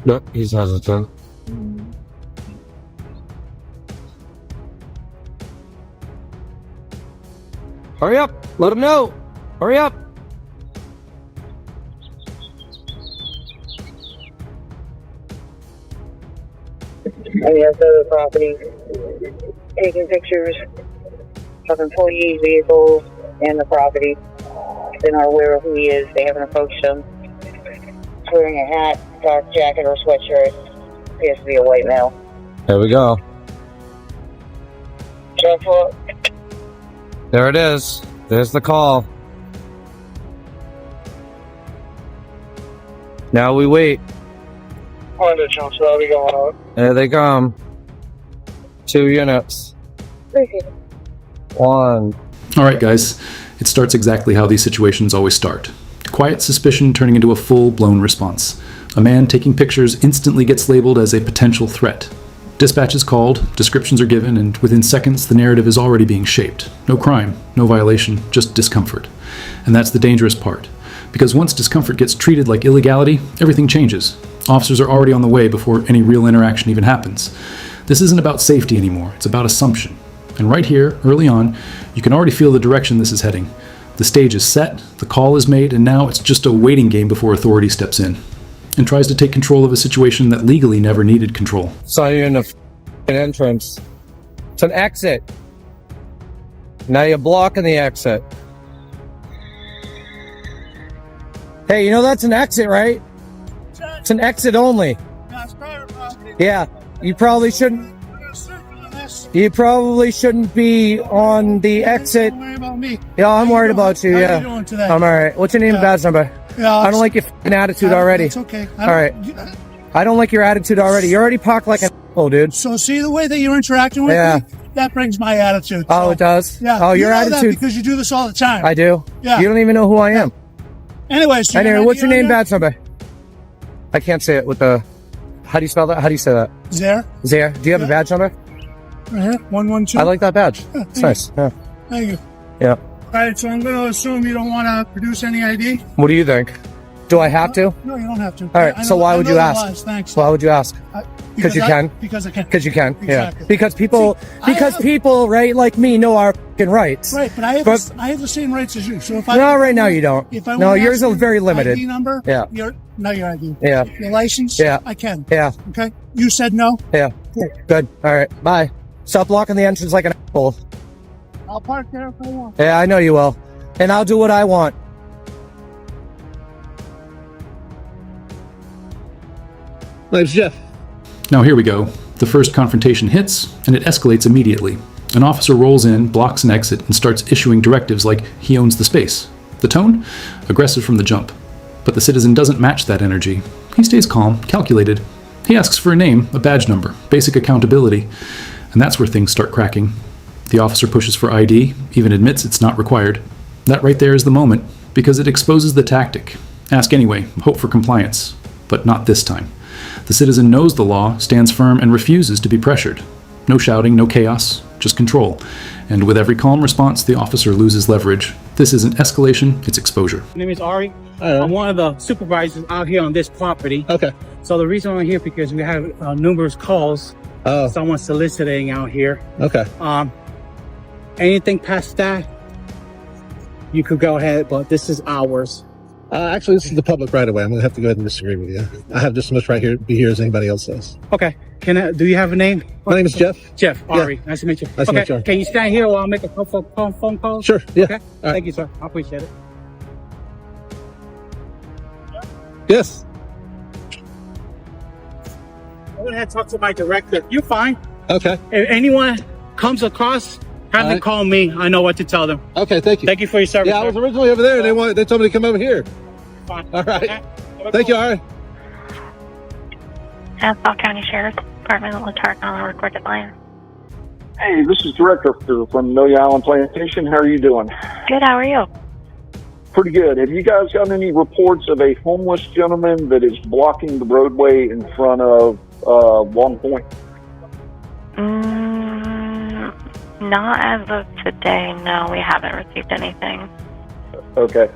Look, he's hesitant. Hurry up! Let him know! Hurry up! And yes, other property, taking pictures of employees, vehicles, and the property. They're not aware of who he is. They haven't approached him. He's wearing a hat, dark jacket, or sweatshirt. Appears to be a white male. There we go. Careful. There it is. There's the call. Now we wait. There they come. 2 units. 1. All right, guys. It starts exactly how these situations always start. Quiet suspicion turning into a full-blown response. A man taking pictures instantly gets labeled as a potential threat. Dispatch is called, descriptions are given, and within seconds the narrative is already being shaped. No crime, no violation, just discomfort. And that's the dangerous part. Because once discomfort gets treated like illegality, everything changes. Officers are already on the way before any real interaction even happens. This isn't about safety anymore, it's about assumption. And right here, early on, you can already feel the direction this is heading. The stage is set, the call is made, and now it's just a waiting game before authority steps in and tries to take control of a situation that legally never needed control. Saw you in the entrance. It's an exit. Now you're blocking the exit. Hey, you know that's an exit, right? It's an exit only. Yeah, you probably shouldn't. You probably shouldn't be on the exit. Don't worry about me. Yeah, I'm worried about you. How Yeah, you doing today? I'm all right. What's your name and badge number? Yeah, I don't like your f***ing attitude already. It's okay. All right. I don't like your attitude already. You already parked like a oh, dude. So see the way that you're interacting with Yeah. me? That brings my attitude. Oh, So, it does? Yeah. Oh, You your know that attitude. because you do this all the time. I do? Yeah. You don't even know who I am. Anyway, so Anyway, what's your name, bad? badge number? I can't say it with the... How do you spell that? How do you say that? There. Zaire. Do you have a badge number? Right here. 112. I like that badge. Yeah, It's nice. Yeah. Thank you. Yeah. All right, so I'm going to assume you don't want to produce any ID? What do you think? Do I have to? No, you don't have to. All right, I so know- why I would know you the ask? laws, Thanks. Why would you ask? Because you can? Because I can. Because you can. Exactly. Yeah. Because people, See, I have- people, right, like me, know our fucking rights. Right, but I have the same rights as you. So if I No, right now you don't. If I No, want to yours ask are your very limited. ID number, Yeah. your ID. Yeah. Your license, Yeah. I can. Yeah. Okay. You said no. Yeah. Good. All right. Bye. Stop blocking the entrance like an asshole. I'll park there if I want. Yeah, I know you will. And I'll do what I want. Name's Jeff. Now here we go. The first confrontation hits, and it escalates immediately. An officer rolls in, blocks an exit, and starts issuing directives like he owns the space. The tone? Aggressive from the jump. But the citizen doesn't match that energy. He stays calm, calculated. He asks for a name, a badge number, basic accountability. And that's where things start cracking. The officer pushes for ID, even admits it's not required. That right there is the moment, because it exposes the tactic. Ask anyway, hope for compliance. But not this time. The citizen knows the law, stands firm, and refuses to be pressured. No shouting, no chaos, just control. And with every calm response, the officer loses leverage. This isn't escalation, it's exposure. My name is Ari. I'm one of the supervisors out here on this property. Okay. So the reason I'm here because we have numerous calls. Oh. Someone soliciting out here. Okay. Anything past that, you could go ahead, but this is ours. Actually, this is the public right away. I'm going to have to go ahead and disagree with you. I have just as much right here be here as anybody else does. Okay. Do you have a name? My name is Jeff. Jeff. Ari. Nice to meet you. Nice to meet you. Can you stand here while I make a couple phone calls? Sure. Yeah. Okay. All right. Thank you, sir. I appreciate it. Yes. I'm going to talk to my director. You're fine. Okay. If anyone comes across, have them call me. I know what to tell them. Okay. Thank you. Thank you for your service. Yeah, I was originally over there. And they told me to come over here. Fine. All right. Okay. Thank you, Ari. Nassau County Sheriff's Department, Latark on the recorded line. Hey, this is Director from Amelia Island Plantation. How are you doing? Good, how are you? Pretty good. Have you guys got any reports of a homeless gentleman that is blocking the roadway in front of Long Point? Not as of today, no, we haven't received anything. Okay.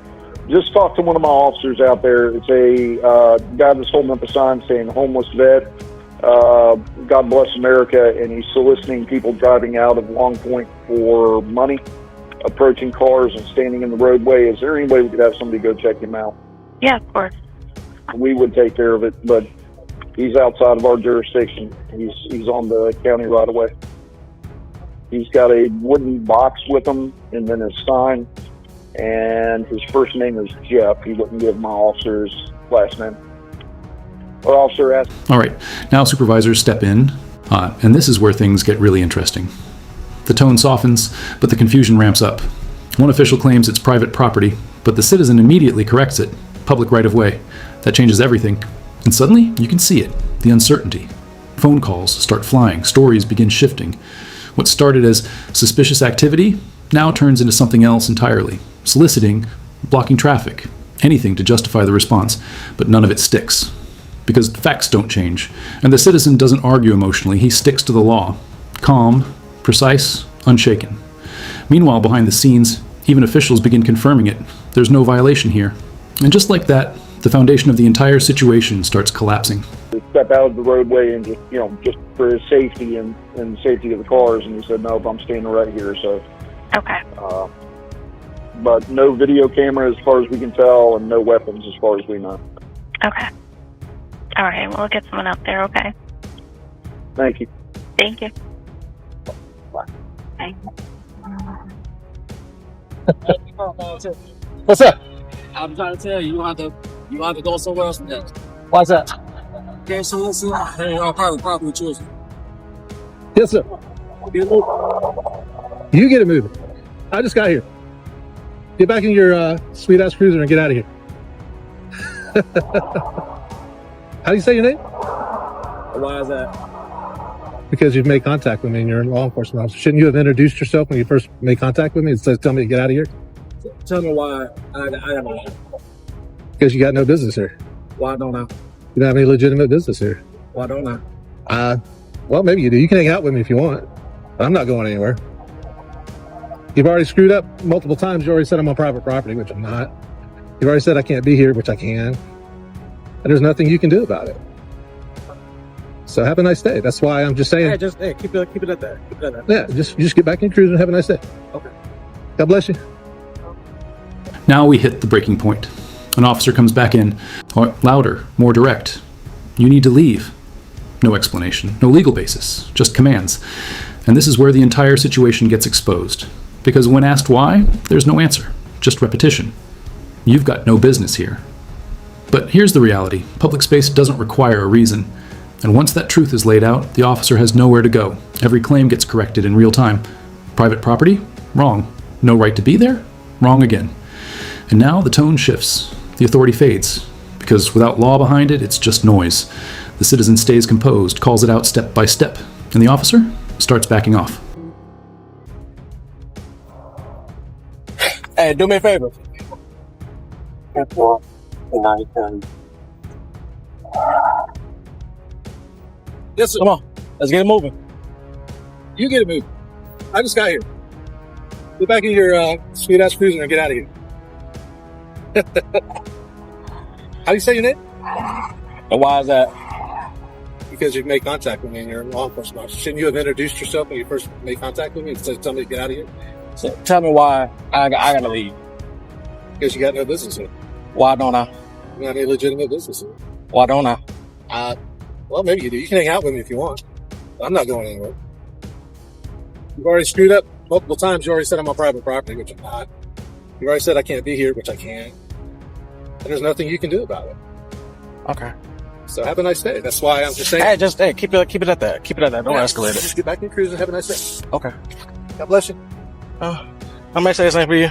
just talk to one of my officers out there. It's a guy that's holding up a sign saying homeless vet. God bless America, and he's soliciting people driving out of Long Point for money, approaching cars and standing in the roadway. Is there any way we could have somebody go check him out? Yeah, of course. We would take care of it, but he's outside of our jurisdiction. He's on the county right away. He's got a wooden box with him and then his sign, and his first name is Jeff. He wouldn't give my officer's last name. Our officer asked. All right, now supervisors step in, and this is where things get really interesting. The tone softens, but the confusion ramps up. One official claims it's private property, but the citizen immediately corrects it. Public right-of-way. That changes everything. And suddenly, you can see it, the uncertainty. Phone calls start flying, stories begin shifting. What started as suspicious activity now turns into something else entirely. Soliciting, blocking traffic, anything to justify the response, but none of it sticks. Because facts don't change, and the citizen doesn't argue emotionally, he sticks to the law. Calm, precise, unshaken. Meanwhile, behind the scenes, even officials begin confirming it. There's no violation here. And just like that, the foundation of the entire situation starts collapsing. Step out of the roadway and just for his safety and the safety of the cars. And he said, no, I'm standing right here. So, Okay. But no video camera as far as we can tell, and no weapons as far as we know. Okay. All right, we'll get someone out there, okay? Thank you. Thank you. Bye. What's up? I'm trying to tell you, you have to go somewhere else next. Why's that? Okay, so listen, hey, our private property choice. Yes, sir. You get it moving. I just got here. Get back in your sweet ass cruiser and get out of here. How do you say your name? Why is that? Because you've made contact with me and you're a law enforcement officer. Shouldn't you have introduced yourself when you first made contact with me and said, tell me to get out of here? Tell me why I don't know. Because you got no business here. Why don't I? You don't have any legitimate business here. Why don't I? Well, maybe you do. You can hang out with me if you want. But I'm not going anywhere. You've already screwed up multiple times. You already said I'm on private property, which I'm not. You've already said I can't be here, which I can. And there's nothing you can do about it. So have a nice day. That's why I'm just saying. Hey, keep it at that. Keep it at that. Yeah, just get back in cruise and have a nice day. Okay. God bless you. Now we hit the breaking point. An officer comes back in, louder, more direct. You need to leave. No explanation, no legal basis, just commands. And this is where the entire situation gets exposed. Because when asked why, there's no answer, just repetition. You've got no business here. But here's the reality. Public space doesn't require a reason. And once that truth is laid out, the officer has nowhere to go. Every claim gets corrected in real time. Private property? Wrong. No right to be there? Wrong again. And now the tone shifts. The authority fades. Because without law behind it, it's just noise. The citizen stays composed, calls it out step by step, and the officer starts backing off. Hey, do me a favor. Yes, sir. Come on, let's get it moving. You get it moving. I just got here. Get back in your sweet ass cruiser and get out of here. How do you say your name? And why is that? Because you've made contact with me and you're a law enforcement officer. Shouldn't you have introduced yourself when you first made contact with me and said, tell me to get out of here? So tell me why I gotta leave. Because you got no business here. Why don't I? You don't have any legitimate business here. Why don't I? Well, maybe you do. You can hang out with me if you want. I'm not going anywhere. You've already screwed up multiple times. You already said I'm on private property, which I'm not. You already said I can't be here, which I can. And there's nothing you can do about it. Okay. So have a nice day. That's why I'm just saying. Hey, keep it at that. Keep it at that. Don't escalate it. Just get back in cruise and have a nice day. Okay. God bless you. I might say the same for you.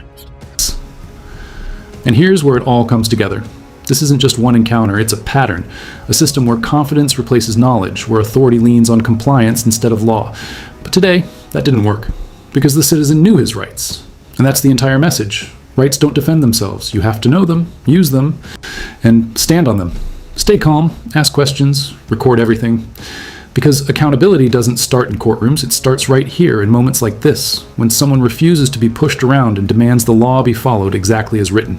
And here's where it all comes together. This isn't just one encounter, it's a pattern. A system where confidence replaces knowledge, where authority leans on compliance instead of law. But today, that didn't work. Because the citizen knew his rights. And that's the entire message. Rights don't defend themselves. You have to know them, use them, and stand on them. Stay calm, ask questions, record everything. Because accountability doesn't start in courtrooms, it starts right here in moments like this, when someone refuses to be pushed around and demands the law be followed exactly as written.